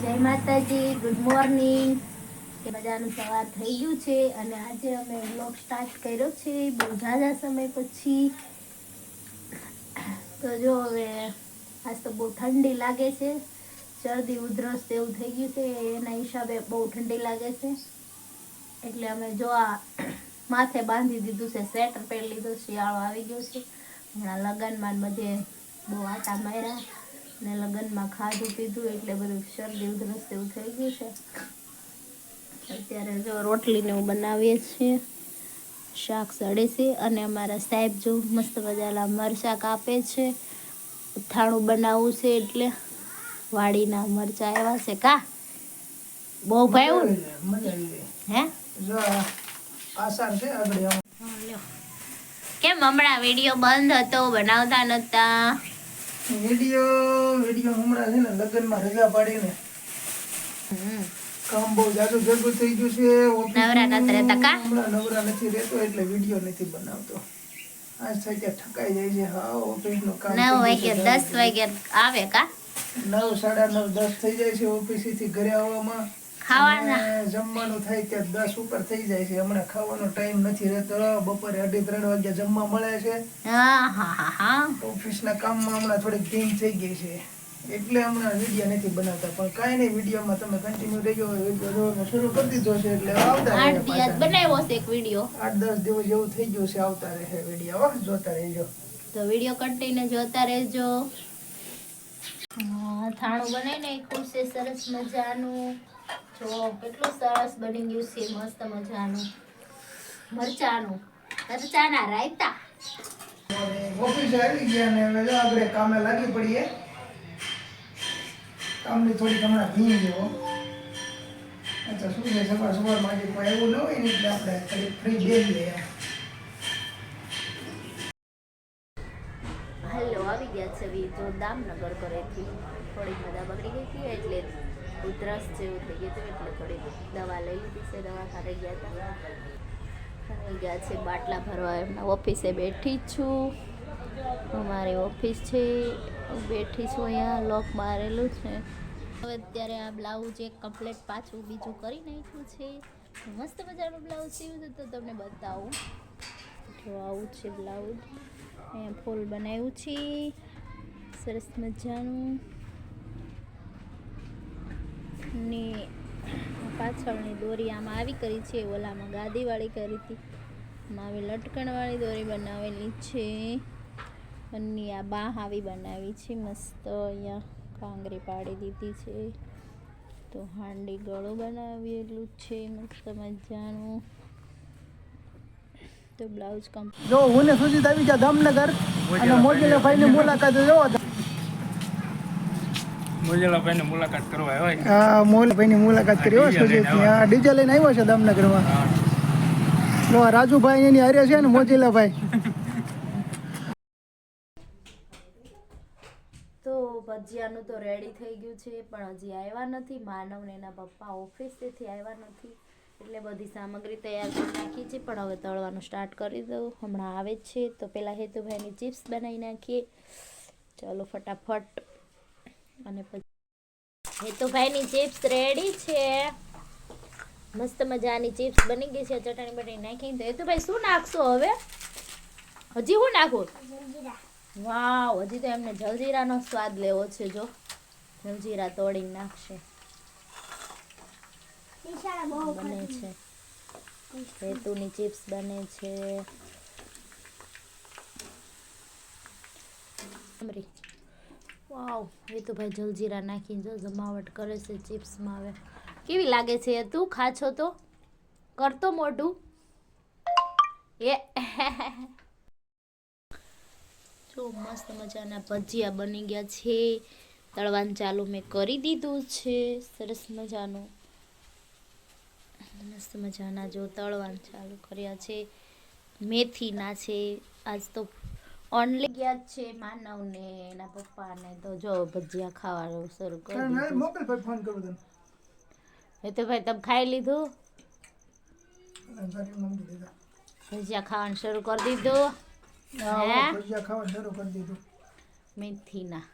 જય માતાજી, good morning. કે બધાનું સવાર થઈ ગયું છે અને આજે અમે વ્લોગ સ્ટાર્ટ કર્યો છે બહુ ઝાઝા સમય પછી. તો જો હવે આજ તો બહુ ઠંડી લાગે છે, શરદી ઉધરસ એવું થઈ ગયું છે, એના હિસાબે બહુ ઠંડી લાગે છે. એટલે અમે જો આ માથે બાંધી દીધું છે, સ્વેટર પહેરી લીધું, શિયાળો આવી ગયો છે. હમણાં લગ્નમાં બધે બહુ આટા માર્યા ને લગ્નમાં ખાધું પીધું એટલે બધું શરદી ઉધરસ એવું થઈ ગયું છે. અત્યારે જો રોટલીને એવું બનાવીએ છીએ, શાક સડે છે અને અમારા સાહેબ જો મસ્ત મજાના મરચાં કાપે છે. અથાણું બનાવવું છે એટલે વાડીના મરચાં આવ્યા છે. કા બહુ ભાવ્યું હે? આસાન છે આગળ કેમ હમણાં વિડીયો બંધ હતો, બનાવતા નતા? વિડીયો હમણાં છે ને લગ્નમાં રજા પાડીને કામ બહુ જાજુ ભેગું થઈ ગયું છે. નવરા નથી રહેતા કા? હમણાં નવરા નથી રહેતો એટલે વિડીયો નથી બનાવતો. આજ થઈ ગયા થકાઈ જાય છે. હા, ઓફિસનું કામ 9 વાગે 10 વાગે આવે કા? 9, 9:30, 10 થઈ જાય છે ઓફિસથી ઘરે આવવામાં. ખાવાના જમવાનું થાય ત્યાં 10 ઉપર થઈ જાય છે. હમણાં ખાવાનો ટાઈમ નથી રહેતો. બપોરે 2:30 વાગ્યા જમવા મળે છે. ઓફિસના કામમાં હમણાં થોડીક ધીમ થઈ ગઈ છે એટલે હમણાં વિડીયો નથી બનાવતા. પણ કાંઈ નહીં, વિડીયોમાં તમે કન્ટિન્યુ રહેજો. વિડીયો જોવાનું શરૂ કરી દીધો છે એટલે આવતા રહે. 8 દિવસ બનાવ્યો છે એક વિડીયો, 8-10 દિવસ જેવું થઈ ગયું છે. આવતા રહે વિડીયો, જોતા રહેજો. તો વિડીયો કન્ટિન્યુ જોતા રહેજો. અથાણું બનાવી નાખ્યું છે સરસ મજાનું. જો કેટલું સરસ બની ગયું છે, મસ્ત મજાનું મરચાના રાયતા. ઓફિસે આવી ગયા ને હવે આપણે કામે લાગી પડીએ. કામની થોડીક હમણાં ધીમ જેવો. અચ્છા, શું છે સવારમાં આજે કોઈ એવું ન હોય ને એટલે આપણે થોડીક ફ્રી બેસી લઈએ. હલો, આવી ગયા છે જો દામનગર કરેથી. થોડીક મજા બગડી ગઈ હતી એટલે ઉધરસ જેવું થઈ ગયું હતું એટલે થોડીક દવા લઈ લીધી છે. દવાખાને ગયા હતા, આવી ગયા છે બાટલા ભરવા. એમના ઓફિસે બેઠી જ છું. અમારી ઓફિસ છે, બેઠી છું અહીંયા. લોક મારેલું છે. હવે અત્યારે આ બ્લાઉઝ એક કમ્પ્લીટ પાછું બીજું કરી નાખ્યું છે. મસ્ત મજાનું બ્લાઉઝ સીવ્યું છે તો તમને બતાવું. જો આવું છે બ્લાઉઝ. અહીંયા ફૂલ બનાવ્યું છે સરસ મજાનું ને પાછળની દોરી આમાં આવી કરી છે, ઓલામાં ગાદીવાળી કરી હતી, આમાં આવી લટકણવાળી દોરી બનાવેલી છે અને આ બાહ આવી બનાવી છે મસ્ત. અહીંયા કાંગરી પાડી દીધી છે. તો હાંડી ગળું બનાવેલું છે મસ્ત મજાનું. તો બ્લાઉઝ કમ્પ્લીટ. જો હું ને સુજીત આવી ગયા દામનગર અને મોજીલા ભાઈની મુલાકાત જો. મોજીલા ભાઈની મુલાકાત કરવા આવ્યા. હા, મોજીલા ભાઈની મુલાકાત કરી હો સુજીત. હા, ડીજે લઈને આવ્યો છે દામનગરમાં. જો રાજુભાઈ એની હારે છે ને મોજીલા ભાઈ. તો ભજીયાનું તો રેડી થઈ ગયું છે પણ હજી આવ્યા નથી. માનવ ને એના પપ્પા ઓફિસેથી આવ્યા નથી એટલે બધી સામગ્રી તૈયાર કરી નાખી છે. પણ હવે તળવાનું સ્ટાર્ટ કરી દઉં, હમણાં આવે જ છે. તો પહેલાં હેતુભાઈની ચિપ્સ બનાવી નાખીએ. ચાલો ફટાફટ. અને પછી હેતુભાઈની ચિપ્સ રેડી છે, મસ્ત મજાની ચિપ્સ બની ગઈ છે. ચટણી બટણી નાખી. તો હેતુભાઈ શું નાખશો હવે? હજી શું નાખો? વાવ, હજી તો એમને જલજીરાનો સ્વાદ લેવો છે. જો જલજીરા તોડીને નાખશે. બને છે હેતુની ચિપ્સ બને છે. વાવ, હેતુભાઈ જલજીરા નાખીને જો જમાવટ કરે છે ચિપ્સમાં. હવે કેવી લાગે છે હેતુ? ખાછો તો કરતો મોઢું એ. જો મસ્ત મજાના ભજીયા બની ગયા છે. તળવાનું ચાલુ મેં કરી દીધું છે. સરસ મજાનું મસ્ત મજાના જો તળવાનું ચાલુ કર્યા છે. મેથીના છે. આજ તો ઓનલી ગયા છે માનવ ને એના પપ્પા ને. તો જો ભજીયા ખાવાનું શરૂ કરી દીધું. મોકલ ભાઈ, ફોન કરું તને. એ તો ભાઈ તમે ખાઈ લીધું? ભજીયા ખાવાનું શરૂ કરી દીધું. ભજીયા ખાવાનું શરૂ કરી દીધું. મેથીના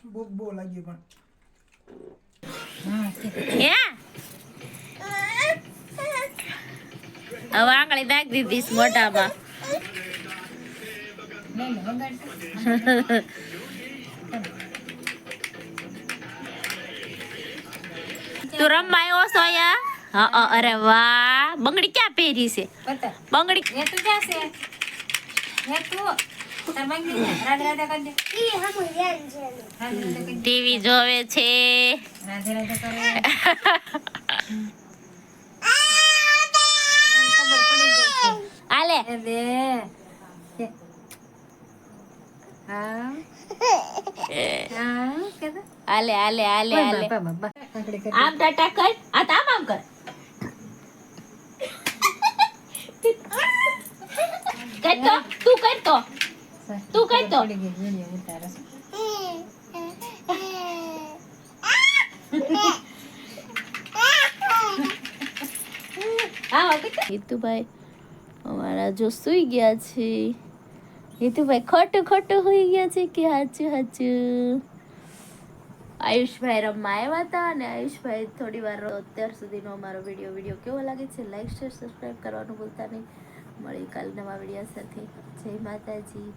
બહુ લાગી પણ હે હવે આંગળી નાખી દીધી મોઢામાં તું રમવા આવ્યો છો અહીંયા? હા અરે વાહ બંગડી ક્યાં પહેરી છે બંગડી તું ક્યાં છે તું તાર મંગી રાધે રાધે કરજે ટીવી જોવે છે રાધે રાધે કરે ખબર પડી ગઈ છે આલે એ દે હા હા કેતો આલે આલે આલે આલે બાબા આંગળી કરી આમ ટાટા કર આ તો આમ કર કરતો તું કરતો તું કરતો પડી ગઈ વિડિયો ઉતારે છે હિતુભાઈ અમારા જો સુઈ ગયા છે હિતુભાઈ ખોટું ખોટું સુઈ ગયા છે કે હાચું હાચું આયુષભાઈ રમવા આવ્યા હતા અને આયુષભાઈ થોડી વાર અત્યાર સુધીનો અમારો વિડીયો કેવો લાગે છે લાઈક શેર સબસ્ક્રાઈબ કરવાનું ભૂલતા નહીં મળી કાલ નવા વિડીયો સાથે જય માતાજી.